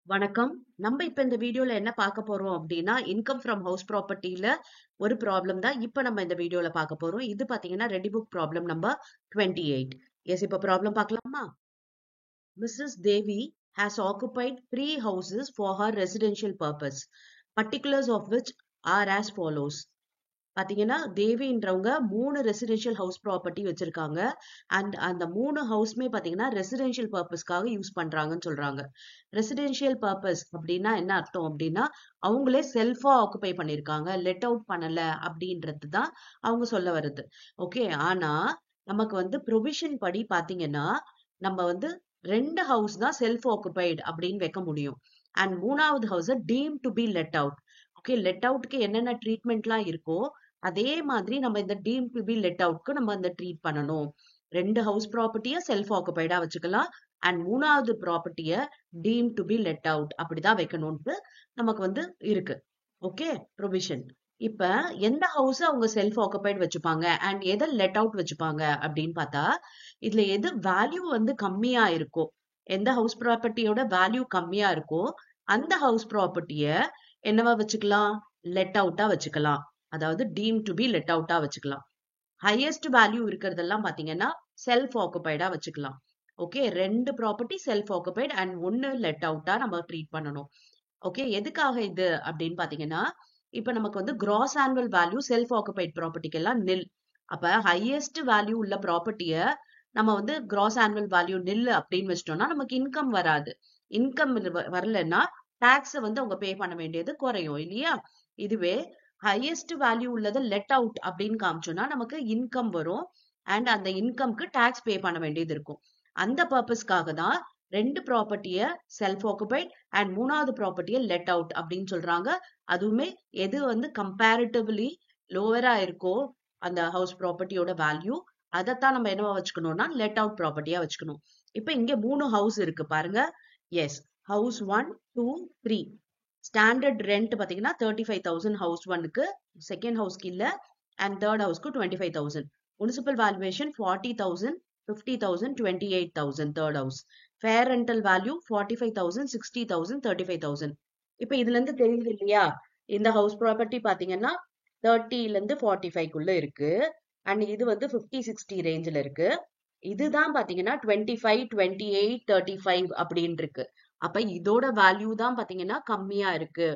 வணக்கம். நம்ம இப்ப இந்த வீடியோல என்ன பார்க்க போறோம் அப்படின்னா, இன்கம் ஃப்ரம் ஹவுஸ் ப்ராப்பர்ட்டில ஒரு ப்ராப்ளம் தான் இப்ப நம்ம இந்த வீடியோல பார்க்க போறோம். இது பாத்தீங்கன்னா ready book problem number 28. Yes, இப்ப ப்ராப்ளம் பார்க்கலாமா? Mrs. Devi has occupied 3 houses for her residential purpose. Particulars of which are as follows. பாத்தீங்கன்னா தேவின்றவங்க 3 ரெசிடென்ஷியல் ஹவுஸ் ப்ராப்பர்ட்டி வச்சிருக்காங்க. அண்ட் அந்த 3 ஹவுஸ்மே பாத்தீங்கன்னா ரெசிடென்ஷியல் பர்பஸ்க்காக யூஸ் பண்றாங்கன்னு சொல்றாங்க. ரெசிடென்ஷியல் பர்பஸ் அப்படின்னா என்ன அர்த்தம் அப்படின்னா, அவங்களே செல்ஃபா ஆக்குபை பண்ணிருக்காங்க, லெட் அவுட் பண்ணல அப்படின்றது தான் அவங்க சொல்ல வருது. ஓகே, ஆனா நமக்கு வந்து ப்ரொவிஷன் படி பாத்தீங்கன்னா நம்ம வந்து 2 ஹவுஸ் தான் செல்ஃப் ஆக்குபைடு அப்படின்னு வைக்க முடியும். அண்ட் 3வது house deemed to be let out. Okay, let அவுட்க்கு என்னென்ன ட்ரீட்மெண்ட்லாம் இருக்கோ அதே மாதிரி நம்ம இந்த டீம் டு பி லெட் அவுட்க்கு நம்ம அந்த ட்ரீட் பண்ணணும். 2 ஹவுஸ் ப்ராப்பர்ட்டிய செல்ஃப் ஆக்குபைடா வச்சுக்கலாம். அண்ட் 3வது ப்ராப்பர்ட்டிய deemed to be let out அப்படிதான் வைக்கணும்னு நமக்கு வந்து இருக்கு. Okay, provision. இப்ப எந்த ஹவுஸ் அவங்க செல்ஃப் ஆக்குபைடு வச்சுப்பாங்க அண்ட் எதை லெட் அவுட் வச்சுப்பாங்க அப்படின்னு பார்த்தா, இதுல எது வேல்யூ வந்து கம்மியா இருக்கோ, எந்த ஹவுஸ் ப்ராப்பர்ட்டியோட வேல்யூ கம்மியா இருக்கோ அந்த ஹவுஸ் ப்ராப்பர்ட்டிய என்னவா வச்சுக்கலாம்? லெட் அவுட்டா வச்சுக்கலாம். அதாவது டீம் டு பி லெட் அவுட்டா வச்சுக்கலாம். ஹையஸ்ட் வேல்யூ இருக்கிறதெல்லாம் பாத்தீங்கன்னா செல்ஃப் ஆக்குபைடா வச்சுக்கலாம். Okay, 2 property self occupied and 1 let அவுட்டா நம்ம ட்ரீட் பண்ணணும். ஓகே, எதுக்காக இது அப்படின்னு பாத்தீங்கன்னா, இப்ப நமக்கு வந்து gross annual value self occupied ப்ராப்பர்ட்டிக்கு எல்லாம் நில். அப்ப ஹையஸ்ட் வேல்யூ உள்ள ப்ராப்பர்ட்டிய நம்ம வந்து கிராஸ் ஆனுவல் வேல்யூ நில் அப்படின்னு வச்சிட்டோம்னா நமக்கு இன்கம் வராது. இன்கம் வரலன்னா டாக்ஸ் வந்து அவங்க பே பண்ண வேண்டியது குறையும் இல்லையா? இதுவே ஹையஸ்ட் வேல்யூ உள்ளது லெட் அவுட் அப்படின்னு காமிச்சோம்னா நமக்கு இன்கம் வரும். அண்ட் அந்த இன்கம்க்கு டாக்ஸ் பே பண்ண வேண்டியது இருக்கும். அந்த பர்பஸ்க்காக தான் 2 ப்ராப்பர்ட்டிய செல்ஃப் ஆக்குபைட் அண்ட் 3வது ப்ராப்பர்ட்டிய லெட் அவுட் அப்படின்னு சொல்றாங்க. அதுவுமே எது வந்து கம்பேரிட்டிவ்லி லோவரா இருக்கோ அந்த ஹவுஸ் ப்ராப்பர்ட்டியோட வேல்யூ, அதைத்தான் நம்ம என்னவா வச்சுக்கணும்னா லெட் அவுட் ப்ராப்பர்ட்டியா வச்சுக்கணும். இப்ப இங்க 3 ஹவுஸ் இருக்கு பாருங்க. S, house 1, 2, 3. ஸ்டாண்டர்ட் ரெண்ட் பாத்தீங்கன்னா 35,000 ஹவுஸ் 1க்கு, செகண்ட் ஹவுஸ்க்கு இல்ல, அண்ட் தேர்ட் ஹவுஸ்க்கு 25,000. Municipal valuation 40,000, 50,000, 28,000 third house. Fair rental value 45,000, 60,000, 35,000. இப்ப இதுல இருந்து தெரியுது இல்லையா? இந்த ஹவுஸ் ப்ராப்பர்ட்டி பாத்தீங்கன்னா 30ல இருந்து 45க்குள்ள இருக்கு. அண்ட் இது வந்து 50, 60 ரேஞ்சில இருக்கு. இதுதான் பாத்தீங்கன்னா 25, 28, 35 அப்படின்னு இருக்கு. அப்ப இதோட வேல்யூ தான் பாத்தீங்கன்னா கம்மியா இருக்கு.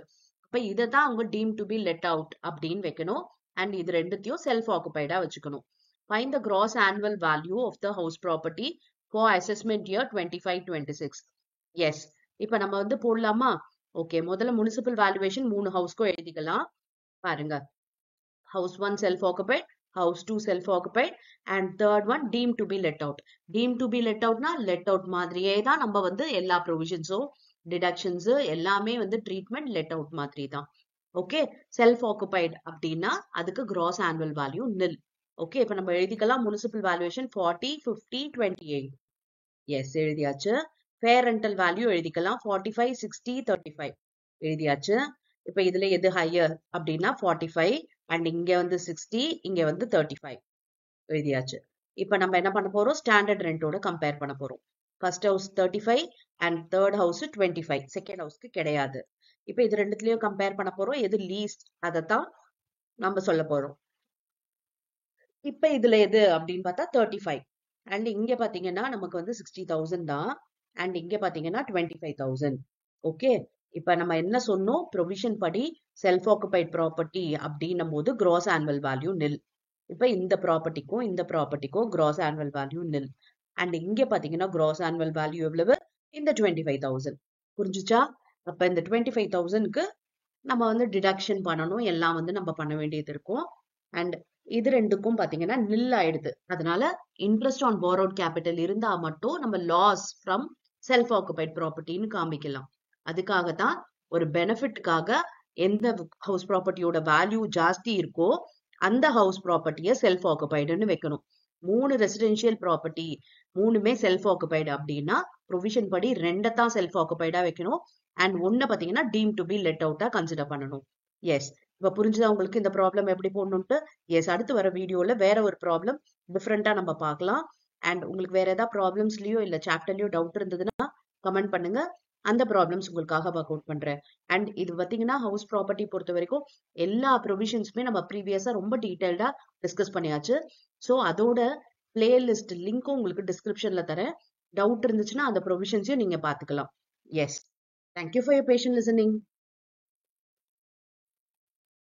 அப்ப இதைதான் அவங்க team to be let out அப்படின்னு வைக்கணும். அண்ட் இது ரெண்டுத்தையும் செல்ஃப் ஆக்குபைடா வச்சுக்கணும். Find the gross annual value of the house property for assessment year 25, 26. S, இப்ப நம்ம வந்து போடலாமா? ஓகே, முதல்ல முனிசிபல் வேல்யூவேஷன் 3 ஹவுஸ்க்கும் எழுதிக்கலாம். பாருங்க, house 1 self occupied, house 2 self occupied, and third one deemed to be let out. Deemed to be let out na let out மாதிரியே தான் நம்ம வந்து எல்லா ப்ரொவிஷன்ஸும் டிடக்ஷன்ஸ் எல்லாமே வந்து ட்ரீட்மெண்ட் லெட் அவுட் மாதிரி தான். ஓகே, செல்ஃப் ஆக்குபைட் அப்படின்னா அதுக்கு கிராஸ் ஆனுவல் வேல்யூ நில். ஓகே, இப்ப நம்ம எழுதிக்கலாம் முனிசிபல் வேல்யூவேஷன் 40, 50, 28. எஸ், எழுதியாச்சு. ஃபேர் ரெண்டல் வேல்யூ எழுதிக்கலாம் 45, 60, 35. எழுதியாச்சு. இப்ப இதுல எது ஹையர் அப்படின்னா 45, அண்ட் இங்க வந்து 60, இங்க வந்து 35. எழுதியாச்சு. இப்ப நம்ம என்ன பண்ண போறோம்? ஸ்டாண்டர்ட் ரெண்டோட கம்பேர் பண்ண போறோம். First house 35 and third house 25. Second ஹவுஸ்க்கு கிடையாது. இப்ப இது ரெண்டுத்துலயும் கம்பேர் பண்ண போறோம். எது லீஸ்ட் அதைத்தான் நம்ம சொல்ல போறோம். இப்ப இதுல எது அப்படின்னு பார்த்தா 35. அண்ட் இங்க பாத்தீங்கன்னா நமக்கு வந்து 60,000 தான். அண்ட் இங்க பாத்தீங்கன்னா 25,000. ஓகே, இப்ப நம்ம என்ன சொன்னோம்? ப்ரொவிஷன் படி செல்ஃப் ஆக்குபைட் ப்ராப்பர்ட்டி அப்படின்னும் போது கிராஸ் ஆனுவல் வேல்யூ நில். இப்ப இந்த ப்ராப்பர்ட்டிக்கும் கிராஸ் ஆனுவல் வேல்யூ நில். அண்ட் இங்க பாத்தீங்கன்னா கிராஸ் ஆனுவல் வேல்யூ எவ்வளவு? இந்த 25,000. புரிஞ்சுச்சா? அப்ப இந்த 25,000க்கு நம்ம வந்து டிடக்ஷன் பண்ணணும், எல்லாம் வந்து நம்ம பண்ண வேண்டியது இருக்கும். அண்ட் இது ரெண்டுக்கும் பாத்தீங்கன்னா நில் ஆயிடுது. அதனால இன்ட்ரெஸ்ட் ஆன் borrowed கேபிட்டல் இருந்தா மட்டும் நம்ம லாஸ் ஃப்ரம் செல்ஃப் ஆக்குபைட் ப்ராப்பர்ட்டின்னு காமிக்கலாம். அதுக்காகத்தான் ஒரு பெனிஃபிட்காக எந்த ஹவுஸ் ப்ராப்பர்ட்டியோட வேல்யூ ஜாஸ்தி இருக்கோ அந்த ஹவுஸ் ப்ராப்பர்ட்டிய செல்ஃப் ஆக்குபைடுன்னு வைக்கணும். 3 ரெசிடென்ஷியல் ப்ராப்பர்ட்டி 3மே செல்ஃப் ஆக்குபைடு அப்படின்னா ப்ரொவிஷன் படி 2 தான் செல்ஃப் ஆக்குபைடா வைக்கணும். அண்ட் 1 பாத்தீங்கன்னா டீம் டு பி லெட் அவுட்டா கன்சிடர் பண்ணணும். எஸ், இப்ப புரிஞ்சுதா உங்களுக்கு இந்த ப்ராப்ளம் எப்படி போடணும்ட்டு? எஸ், அடுத்து வர வீடியோல வேற ஒரு ப்ராப்ளம் டிஃப்ரெண்டா நம்ம பார்க்கலாம். அண்ட் உங்களுக்கு வேற ஏதாவது ப்ராப்ளம்ஸ்லயோ இல்ல சாப்டர்லயோ டவுட் இருந்ததுன்னா கமெண்ட் பண்ணுங்க. அந்த ப்ராப்ளம்ஸ் உங்களுக்காக ஒர்க் அவுட் பண்றேன். அண்ட் இது பாத்தீங்கன்னா ஹவுஸ் ப்ராப்பர்ட்டி பொறுத்த வரைக்கும் எல்லா ப்ரொவிஷன்ஸுமே நம்ம ப்ரீவியஸா ரொம்ப டீடைல்டா டிஸ்கஸ் பண்ணியாச்சு. ஸோ அதோட பிளேலிஸ்ட் லிங்க்கும் உங்களுக்கு டிஸ்கிரிப்ஷன்ல தரேன். டவுட் இருந்துச்சுன்னா அந்த ப்ரொவிஷன்ஸையும் நீங்க பாத்துக்கலாம். Yes, thank you for your patient listening.